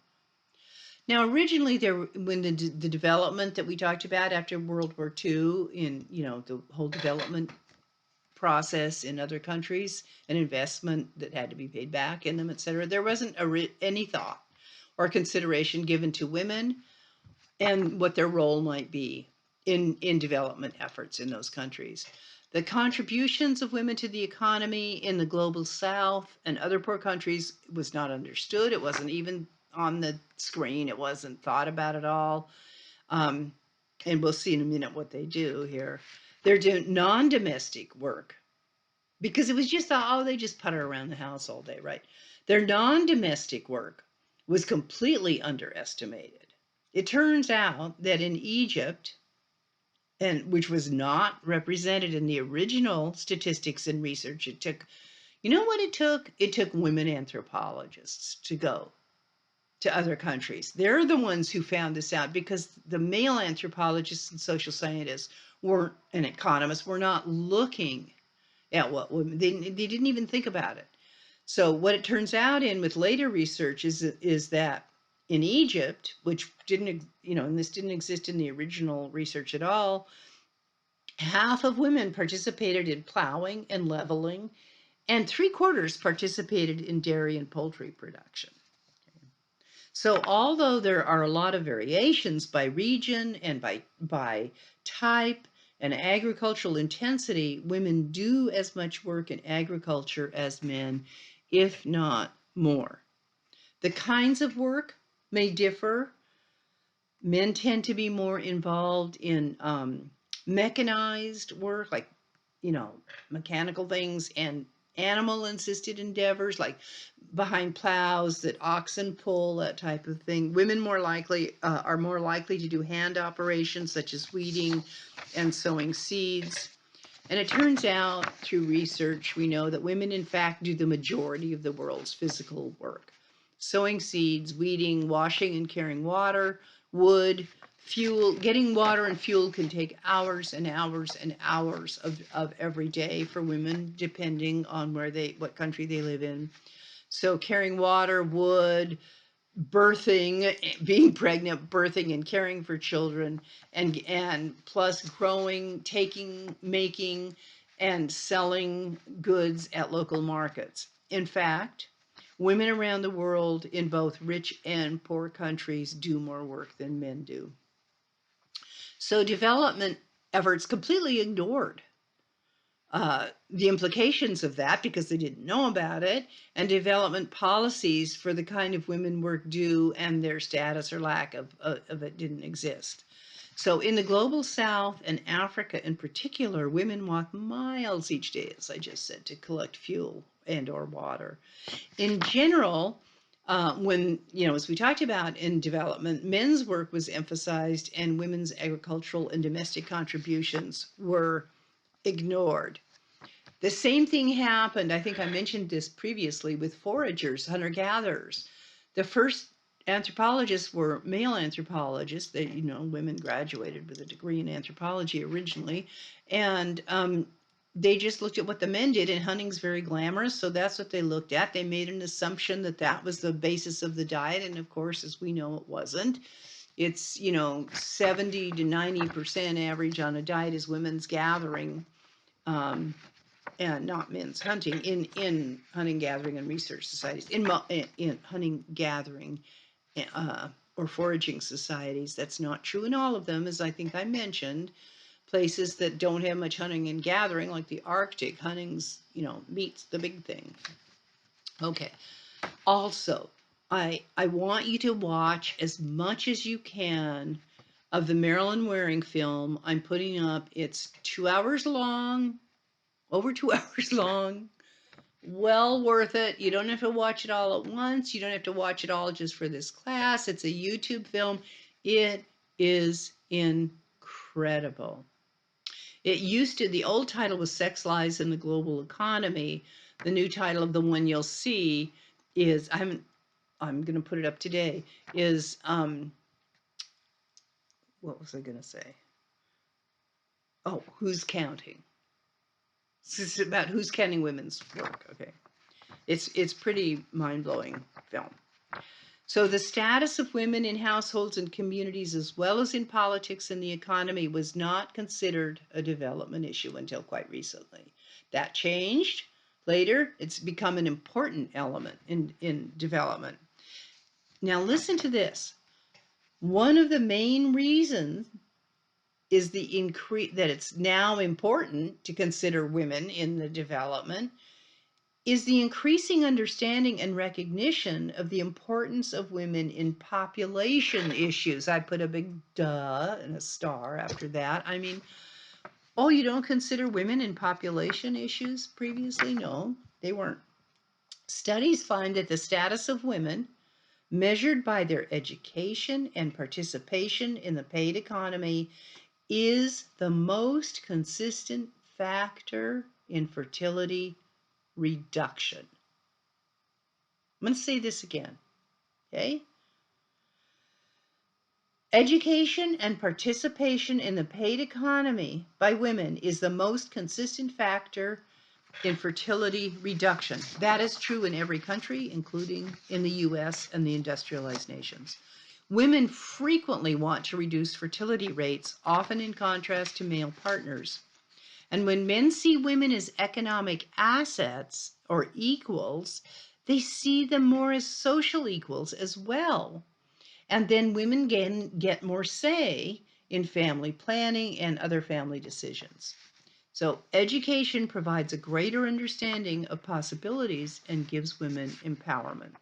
[SPEAKER 1] Now, originally, when the development that we talked about after World War II, in the whole development process in other countries, and investment that had to be paid back in them, et cetera, there wasn't any thought or consideration given to women and what their role might be in development efforts in those countries. The contributions of women to the economy in the global South and other poor countries was not understood. It wasn't even on the screen. It wasn't thought about at all. And we'll see in a minute what they do here. They're doing non-domestic work because it was just, they just putter around the house all day, right? Their non-domestic work was completely underestimated. It turns out that in Egypt, and which was not represented in the original statistics and research, it took, you know what it took? It took women anthropologists to go to other countries. They're the ones who found this out, because the male anthropologists and social scientists and economists were not looking at what women, they didn't even think about it. So what it turns out with later research is that in Egypt, which didn't, and this didn't exist in the original research at all, half of women participated in plowing and leveling, and 3/4 participated in dairy and poultry production. So although there are a lot of variations by region and by type and agricultural intensity, women do as much work in agriculture as men, if not more. The kinds of work may differ. Men tend to be more involved in mechanized work, like, mechanical things, and animal-assisted endeavors, like behind plows that oxen pull, that type of thing. Women are more likely to do hand operations such as weeding and sowing seeds. And it turns out through research, we know that women, in fact, do the majority of the world's physical work. Sowing seeds, weeding, washing and carrying water, wood, Fuel, getting water and fuel can take hours and hours and hours of every day for women, depending on what country they live in. So carrying water, wood, birthing, being pregnant, birthing and caring for children, and plus growing, taking, making, and selling goods at local markets. In fact, women around the world in both rich and poor countries do more work than men do. So development efforts completely ignored the implications of that because they didn't know about it, and development policies for the kind of women work do and their status or lack of it didn't exist. So in the global south and Africa in particular, women walk miles each day, as I just said, to collect fuel and or water. In general, when, as we talked about in development, men's work was emphasized and women's agricultural and domestic contributions were ignored. The same thing happened, I think I mentioned this previously, with foragers, hunter-gatherers. The first anthropologists were male anthropologists. They, women graduated with a degree in anthropology originally, and they just looked at what the men did, and hunting's very glamorous, so that's what they looked at. They made an assumption that that was the basis of the diet, and of course, as we know, it wasn't. It's, 70 to 90% average on a diet is women's gathering, and not men's hunting in hunting, gathering, and research societies. In hunting, gathering, or foraging societies, that's not true in all of them, as I think I mentioned. Places that don't have much hunting and gathering, like the Arctic, hunting's, meat's the big thing. Okay. Also, I want you to watch as much as you can of the Marilyn Waring film I'm putting up. It's 2 hours long, over 2 hours long. Well worth it. You don't have to watch it all at once. You don't have to watch it all just for this class. It's a YouTube film. It is incredible. The old title was Sex, Lies, and the Global Economy. The new title of the one you'll see is, I'm going to put it up today, is, what was I going to say? Oh, Who's Counting? It's about who's counting women's work. Okay. It's pretty mind-blowing film. So the status of women in households and communities, as well as in politics and the economy, was not considered a development issue until quite recently. That changed. Later, it's become an important element in development. Now listen to this. One of the main reasons is the increase that it's now important to consider women in the development is the increasing understanding and recognition of the importance of women in population issues. I put a big duh and a star after that. I mean, oh, you don't consider women in population issues previously? No, they weren't. Studies find that the status of women, measured by their education and participation in the paid economy, is the most consistent factor in fertility reduction. I'm going to say this again, okay? Education and participation in the paid economy by women is the most consistent factor in fertility reduction. That is true in every country, including in the US and the industrialized nations. Women frequently want to reduce fertility rates, often in contrast to male partners. And when men see women as economic assets or equals, they see them more as social equals as well. And then women get more say in family planning and other family decisions. So education provides a greater understanding of possibilities and gives women empowerment.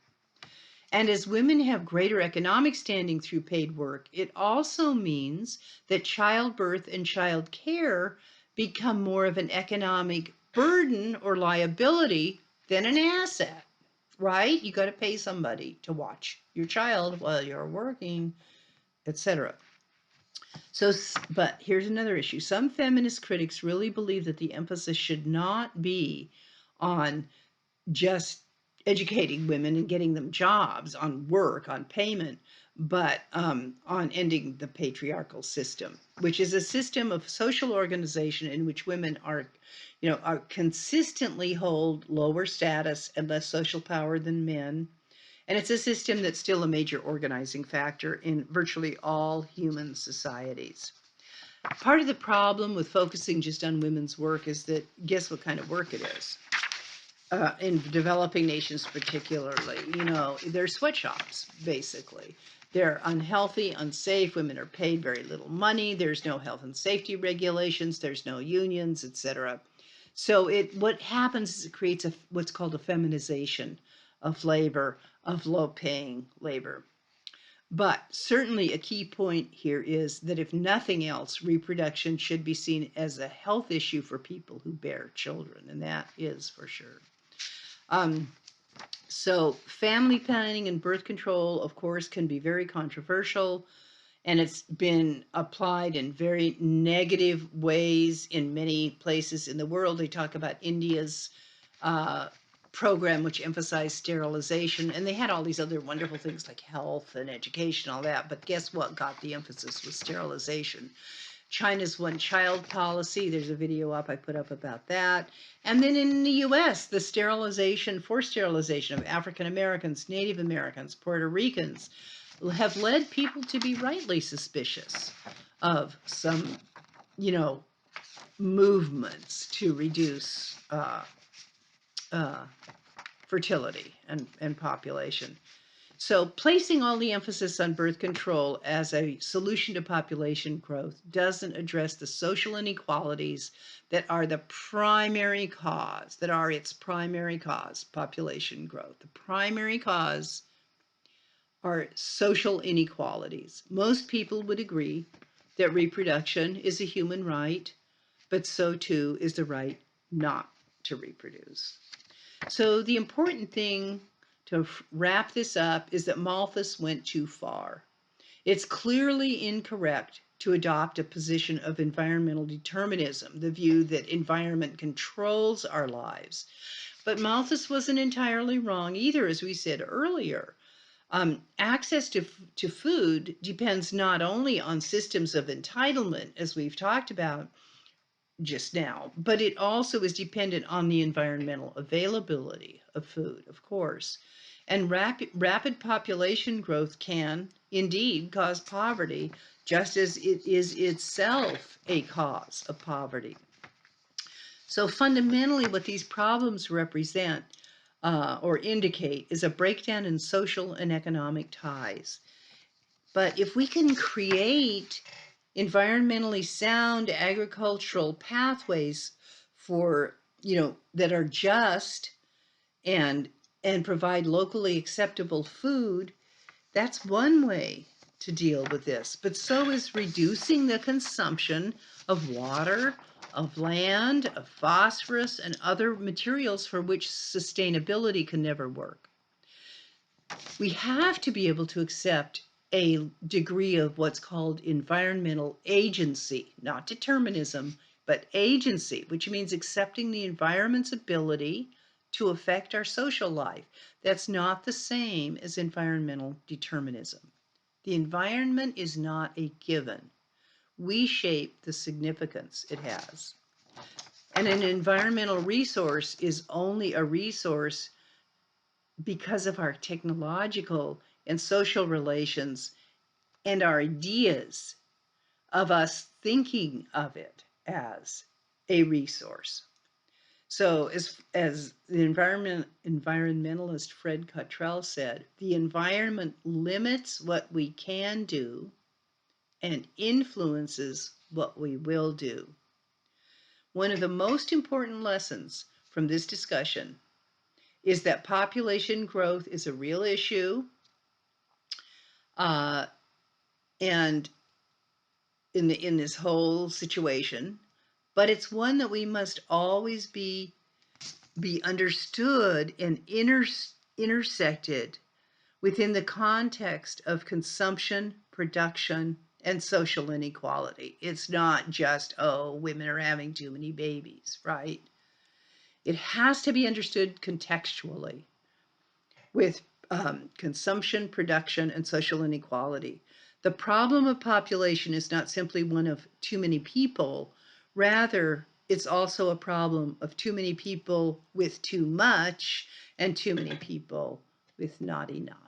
[SPEAKER 1] And as women have greater economic standing through paid work, it also means that childbirth and child care become more of an economic burden or liability than an asset, right? You got to pay somebody to watch your child while you're working, etc. So, but here's another issue. Some feminist critics really believe that the emphasis should not be on just educating women and getting them jobs, on work, on payment, but on ending the patriarchal system, which is a system of social organization in which women are consistently hold lower status and less social power than men. And it's a system that's still a major organizing factor in virtually all human societies. Part of the problem with focusing just on women's work is that, guess what kind of work it is? In developing nations particularly, they're sweatshops, basically. They're unhealthy, unsafe. Women are paid very little money. There's no health and safety regulations. There's no unions, etc. So what happens is it creates what's called a feminization of labor, of low-paying labor. But certainly a key point here is that if nothing else, reproduction should be seen as a health issue for people who bear children, and that is for sure. So family planning and birth control, of course, can be very controversial, and it's been applied in very negative ways in many places in the world. They talk about India's program, which emphasized sterilization, and they had all these other wonderful things like health and education, all that, but guess what got the emphasis was sterilization. China's one-child policy, there's a video up I put up about that. And then in the US, the forced sterilization of African Americans, Native Americans, Puerto Ricans, have led people to be rightly suspicious of some, movements to reduce fertility and population. So placing all the emphasis on birth control as a solution to population growth doesn't address the social inequalities that are its primary cause, population growth. The primary cause are social inequalities. Most people would agree that reproduction is a human right, but so too is the right not to reproduce. So the important thing to wrap this up is that Malthus went too far. It's clearly incorrect to adopt a position of environmental determinism, the view that environment controls our lives. But Malthus wasn't entirely wrong either, as we said earlier. Access to food depends not only on systems of entitlement, as we've talked about just now, but it also is dependent on the environmental availability of food, of course. And rapid population growth can indeed cause poverty, just as it is itself a cause of poverty. So fundamentally, what these problems represent or indicate is a breakdown in social and economic ties. But if we can create environmentally sound agricultural pathways that are just and provide locally acceptable food, that's one way to deal with this. But so is reducing the consumption of water, of land, of phosphorus, and other materials for which sustainability can never work. We have to be able to accept a degree of what's called environmental agency, not determinism, but agency, which means accepting the environment's ability to affect our social life. That's not the same as environmental determinism. The environment is not a given. We shape the significance it has. And an environmental resource is only a resource because of our technological and social relations and our ideas of us thinking of it as a resource. So as the environmentalist Fred Cottrell said, the environment limits what we can do and influences what we will do. One of the most important lessons from this discussion is that population growth is a real issue, and in this whole situation, but it's one that we must always be understood and intersected within the context of consumption, production, and social inequality. It's not just, women are having too many babies, right? It has to be understood contextually. with consumption, production, and social inequality. The problem of population is not simply one of too many people, rather, it's also a problem of too many people with too much and too many people with not enough.